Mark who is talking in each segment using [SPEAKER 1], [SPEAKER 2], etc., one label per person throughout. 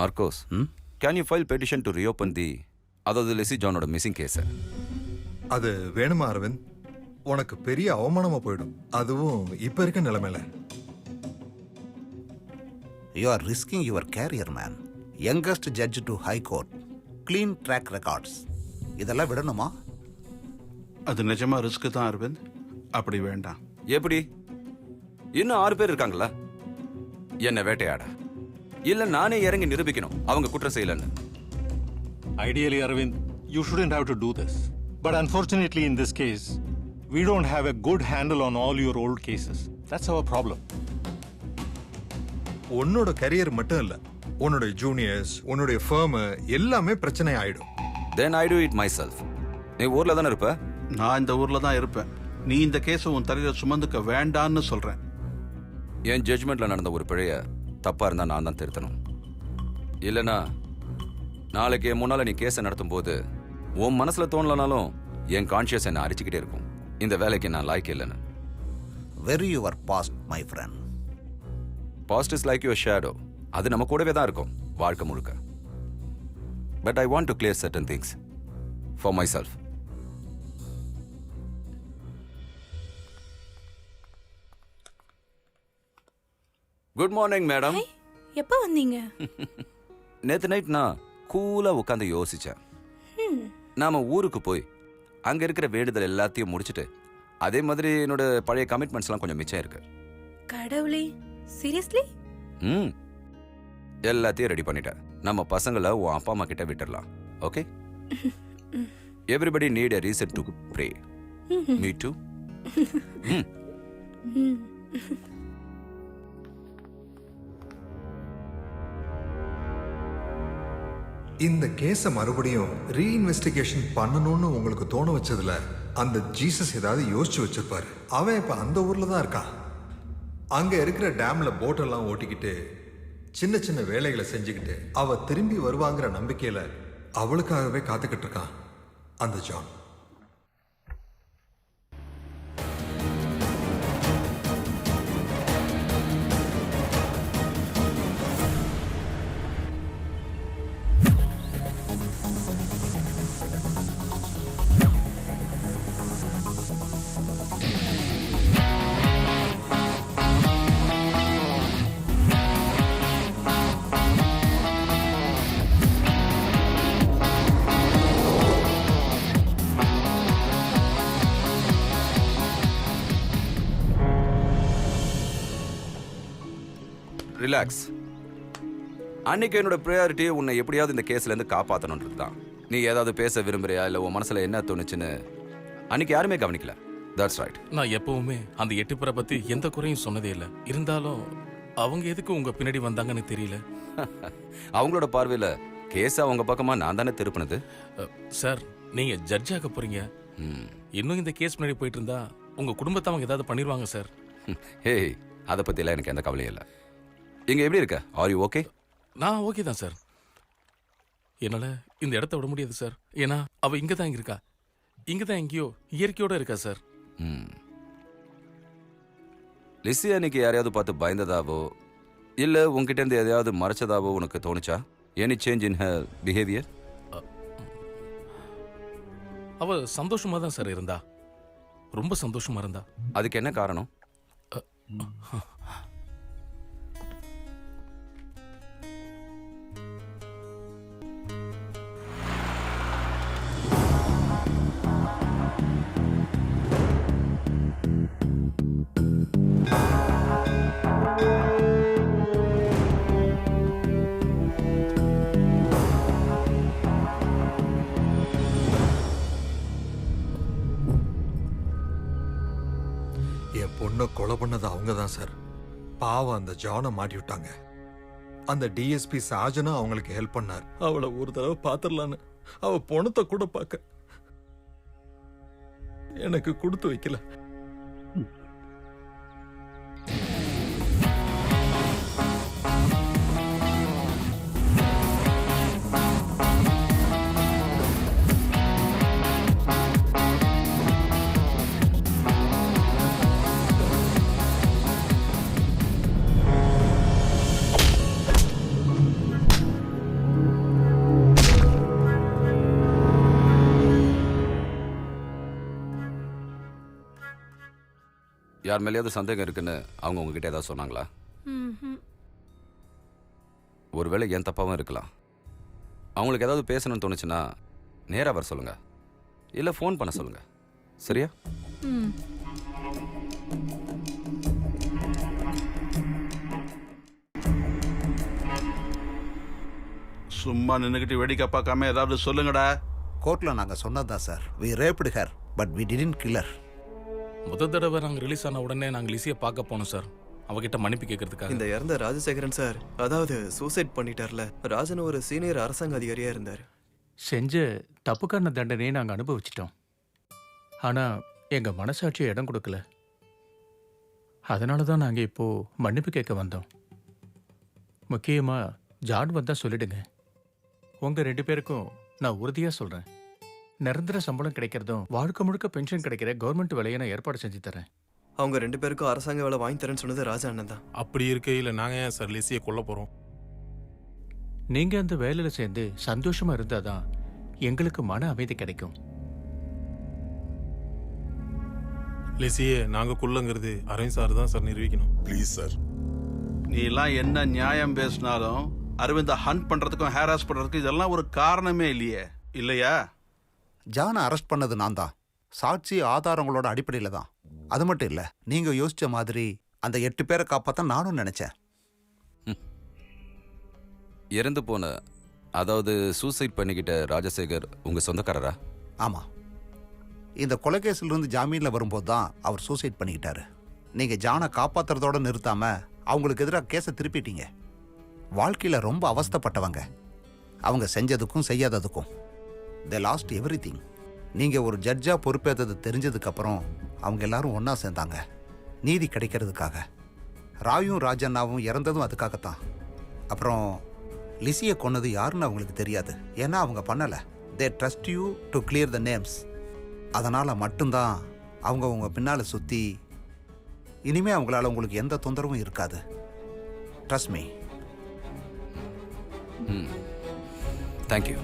[SPEAKER 1] Marcos, can you file petition to reopen the அதாவது லெசி ஜானோட missing கேஸை?
[SPEAKER 2] அது வேணுமா அரவிந்த்? உனக்கு பெரிய அவமானமா போயிடும், அதுவும் இப்ப இருக்க நிலைமையில.
[SPEAKER 3] You are risking your career, man. Youngest judge to High Court. Clean track records. இதெல்லாம் விடணுமா?
[SPEAKER 4] அது நிஜமா ரிஸ்க் தான் அரவிந்த். அப்படி வேண்டாம்.
[SPEAKER 1] எப்படி? இன்னும் 6 பேர் இருக்காங்களா? என்ன வேட்டையாட? இல்ல நானே இறங்கி நிரூபிக்கணும் அவங்க குற்றம் செய்யலன்னு?
[SPEAKER 5] Ideally, Arvind, you shouldn't have to do this. But unfortunately, in this case, we don't have a good handle on all your old cases. That's our problem.
[SPEAKER 2] உன்னோட கரியர் மட்டும் இல்ல, உன்னோட ஜூனியர்ஸ், உன்னோட ஃபர்ம் எல்லாமே பிரச்சனை ஆயிடும்.
[SPEAKER 1] Then I do it myself. நீ ஊர்ல தானே இருப்ப?
[SPEAKER 4] நான் இந்த ஊர்ல தான் இருப்பேன். நீ இந்த கேஸை உன் தலையில சுமந்துக்க வேண்டான்னு சொல்றேன்.
[SPEAKER 1] என் ஜட்ஜ்மெண்ட்ல நடந்த ஒரு பிழைய தப்பா இருந்தா நான் தான் திருத்தணும். இல்லனா நாளைக்கு என் முன்னால நீ கேஸை நடத்தும் போது உன் மனசுல தோணலனாலும் என் கான்சியஸ் என்ன அரிச்சுக்கிட்டே இருக்கும், இந்த வேலைக்கு நான் லாய்க்கு இல்லைன்னு.
[SPEAKER 3] Very your past, my friend.
[SPEAKER 1] Past is like your shadow. அது நம்ம கூடவே தான் இருக்கும் வாழ்க்கை முழுக்க. But I want to clear certain things for myself. Good morning madam.
[SPEAKER 6] எப்போ வந்தீங்க?
[SPEAKER 1] நேற்று நைட் நான் கூலாக உட்காந்து யோசித்தேன். நாம ஊருக்கு போய் அங்கே இருக்கிற வேண்டுதல் எல்லாத்தையும் முடிச்சுட்டு அதே மாதிரி என்னோட பழைய கமிட்மெண்ட்ஸ்லாம் கொஞ்சம் மிச்சம் இருக்கு.
[SPEAKER 6] கடவுளே, சீரியஸ்லி?
[SPEAKER 1] எல்லாத்தையும் ரெடி பண்ணிட்டேன். நம்ம பசங்களை உன் அப்பா அம்மா கிட்ட விட்டுடலாம். Okay? Everybody need a reason to pray. Me too.
[SPEAKER 2] இந்த கேஸை மறுபடியும் ரீஇன்வெஸ்டிகேஷன் பண்ணணும்னு உங்களுக்கு தோண வச்சதுல அந்த ஜீசஸ் ஏதாவது யோசிச்சு வச்சிருப்பாரு. அவன் இப்ப அந்த ஊர்ல தான் இருக்கான். அங்க இருக்கிற டேம்ல போட்டெல்லாம் ஓட்டிக்கிட்டு சின்ன சின்ன வேலைகளை செஞ்சுக்கிட்டு அவ திரும்பி வருவாங்கிற நம்பிக்கையில அவளுக்காகவே காத்துக்கிட்டு இருக்கான் அந்த ஜான்.
[SPEAKER 1] ரிலாக்ஸ். அன்னைக்கு என்னோட ப்ரையாரிட்டி உன்னை எப்படியாவது இந்த கேஸ்ல இருந்து காப்பாற்றணுன்றது தான். நீ ஏதாவது பேச விரும்புறியா இல்லை உன் மனசுல என்ன தோணுச்சுன்னு அன்னைக்கு யாருமே கவனிக்கல. That's right.
[SPEAKER 7] நான் எப்பவுமே அந்த 8 பேரை பத்தி எந்த குறையும் சொன்னதே இல்லை. இருந்தாலும் அவங்க எதுக்கு உங்க பின்னாடி வந்தாங்கன்னு தெரியல.
[SPEAKER 1] அவங்களோட பார்வையில கேஸ் அவங்க பக்கமா நான் தானே திருப்பினது.
[SPEAKER 7] சார், நீங்க ஜட்ஜ் ஆக போறீங்க. இன்னும் இந்த கேஸ் முன்னாடி போயிட்டு இருந்தா உங்க குடும்பத்தை அவங்க ஏதாவது பண்ணிடுவாங்க சார்.
[SPEAKER 1] ஹே, அதை பத்தியெல்லாம் எனக்கு எந்த கவலையும் இல்லை. இங்க எப்படி இருக்க? Are you okay?
[SPEAKER 7] நான் ஓகே தான் சார். என்னால இந்த இடத்த விட முடியாது சார். ஏன்னா அவ இங்க தான் இருக்கா. இங்க தான் எங்கேயோ இயற்கையோட இருக்கா சார்.
[SPEAKER 1] லிசி அன்னைக்கு யாரையாவது பார்த்து பயந்ததாவோ இல்ல உங்ககிட்ட இருந்து எதையாவது மறைச்சதாவோ உனக்கு தோணுச்சா? Any change in her behaviour?
[SPEAKER 7] அவ சந்தோஷமா தான் சார் இருந்தா. ரொம்ப சந்தோஷமா இருந்தா.
[SPEAKER 1] அதுக்கு என்ன காரணம்?
[SPEAKER 2] என் பொண்ணை கொலை பண்ணது அவங்க தான் சார். பாவம் அந்த ஜானை மாட்டி விட்டாங்க. அந்த டிஎஸ்பி சாஜனா அவங்களுக்கு ஹெல்ப் பண்ணார். அவளை ஒரு தடவை பார்த்துடலான்னு அவ பொணத்தை கூட பார்க்க எனக்கு கொடுத்து வைக்கல.
[SPEAKER 1] யார் மேலேயாவது சந்தேகம் இருக்குன்னு அவங்க உங்ககிட்ட ஏதாவது சொன்னாங்களா?
[SPEAKER 6] ம்ஹும்.
[SPEAKER 1] ஒருவேளை என் தப்பாவும் இருக்கலாம். அவங்களுக்கு ஏதாவது பேசணும்னு தோணுச்சுன்னா நேராக வர சொல்லுங்க, இல்லை ஃபோன் பண்ண சொல்லுங்க. சரியா?
[SPEAKER 6] ம்.
[SPEAKER 4] சும்மா நின்னுக்கிட்டு வேடிக்கை பார்க்காம ஏதாவது சொல்லுங்கடா.
[SPEAKER 3] கோர்ட்டில் நாங்கள் சொன்னதுதான் sir. We raped her but we didn't kill her.
[SPEAKER 7] முதல் தடவை நாங்கள் ரிலீஸ் ஆன உடனே நாங்கள் லிசியை பார்க்க போனோம் சார், அவகிட்ட மன்னிப்பு கேட்கறதுக்காக.
[SPEAKER 8] இந்த இறந்த ராஜசேகரன் சார் அதாவது சூசைட் பண்ணிட்டார்ல. ராஜன் ஒரு சீனியர் அரசாங்க அதிகாரியா இருந்தார்.
[SPEAKER 9] செஞ்ச தப்புக்கான தண்டனையை நாங்கள் அனுபவிச்சிட்டோம். ஆனால் எங்கள் மனசாட்சியை இடம் கொடுக்கல. அதனால தான் நாங்கள் இப்போது மன்னிப்பு கேட்க வந்தோம். முக்கியமாக ஜான் வந்தால் சொல்லிடுங்க. உங்கள் 2 பேருக்கும் நான் உறுதியாக சொல்கிறேன், நிரந்தர சம்பளம் கிடைக்கிறதும் வாழ்க்கை முழுக்க பென்ஷன் கிடைக்கிற கவர்மெண்ட் வேலையை நான் ஏற்பாடு செஞ்சு தரேன்.
[SPEAKER 8] அவங்க 2 பேருக்கும் அரசாங்க வேலை வாங்கி தரேன்னு சொன்னது ராஜா அண்ணன் தான்.
[SPEAKER 5] அப்படி இருக்கையில் நாங்கள் ஏன் சார் லிசியை கொல்ல போகிறோம்?
[SPEAKER 9] நீங்கள் அந்த வேலையில் சேர்ந்து சந்தோஷமாக இருந்தால் தான் எங்களுக்கு மன அமைதி கிடைக்கும்.
[SPEAKER 5] லிசியை நாங்கள் கொல்லுங்கிறது அரவிந்த் சார் தான் சார் நிரூபிக்கணும். Please sir.
[SPEAKER 4] நீ எல்லாம் என்ன நியாயம் பேசினாலும் அரவிந்த ஹண்ட் பண்றதுக்கும் ஹேராஸ் பண்றதுக்கும் இதெல்லாம் ஒரு காரணமே இல்லையே, இல்லையா?
[SPEAKER 3] ஜானை அரெஸ்ட் பண்ணது நான் தான், சாட்சி ஆதாரங்களோட அடிப்படையில் தான். அது மட்டும் இல்லை, நீங்கள் யோசிச்ச மாதிரி அந்த 8 பேரை காப்பாற்ற நானும் நினச்சேன்.
[SPEAKER 1] இறந்து போன, அதாவது சூசைட் பண்ணிக்கிட்ட ராஜசேகர் உங்கள் சொந்தக்காரரா?
[SPEAKER 3] ஆமாம், இந்த கொலைகேசிலிருந்து ஜாமீனில் வரும்போது தான் அவர் சூசைட் பண்ணிக்கிட்டாரு. நீங்கள் ஜானை காப்பாற்றுறதோட நிறுத்தாமல் அவங்களுக்கு எதிராக கேஸை திருப்பிட்டீங்க. வாழ்க்கையில் ரொம்ப அவஸ்தைப்பட்டவங்க, அவங்க செஞ்சதுக்கும் செய்யாததுக்கும். They lost everything. நீங்கள் ஒரு ஜட்ஜாக பொறுப்பேற்றது தெரிஞ்சதுக்கப்புறம் அவங்க எல்லாரும் ஒன்றா சேர்ந்தாங்க, நீதி கிடைக்கிறதுக்காக. ராயும் ராஜண்ணாவும் இறந்ததும் அதுக்காகத்தான். அப்புறம் லிசியை கொன்னது யாருன்னு அவங்களுக்கு தெரியாது, ஏன்னா அவங்க பண்ணலை. தே trust you to clear the names. அதனால் மட்டும்தான் அவங்க உங்க பின்னால் சுற்றி இனிமே அவங்களால உங்களுக்கு எந்த தொந்தரவும் இருக்காது. Trust me.
[SPEAKER 1] Thank you.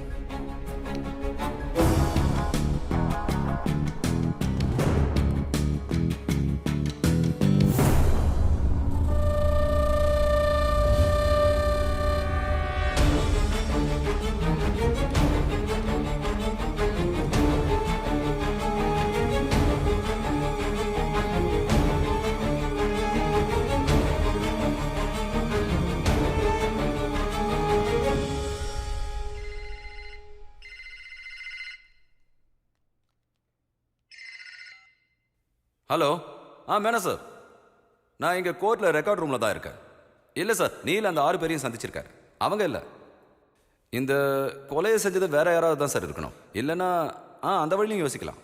[SPEAKER 1] Hello. Madam sir, நான் இங்கே கோர்ட்டில் ரெக்கார்ட் ரூமில் தான் இருக்கேன். இல்லை சார், நீல அந்த 6 பேரையும் சந்திச்சிருக்காரு. அவங்க இல்லை, இந்த கொலையை செஞ்சது வேற யாராவது தான் சார் இருக்கணும். இல்லைன்னா அந்த வழியும் யோசிக்கலாம்.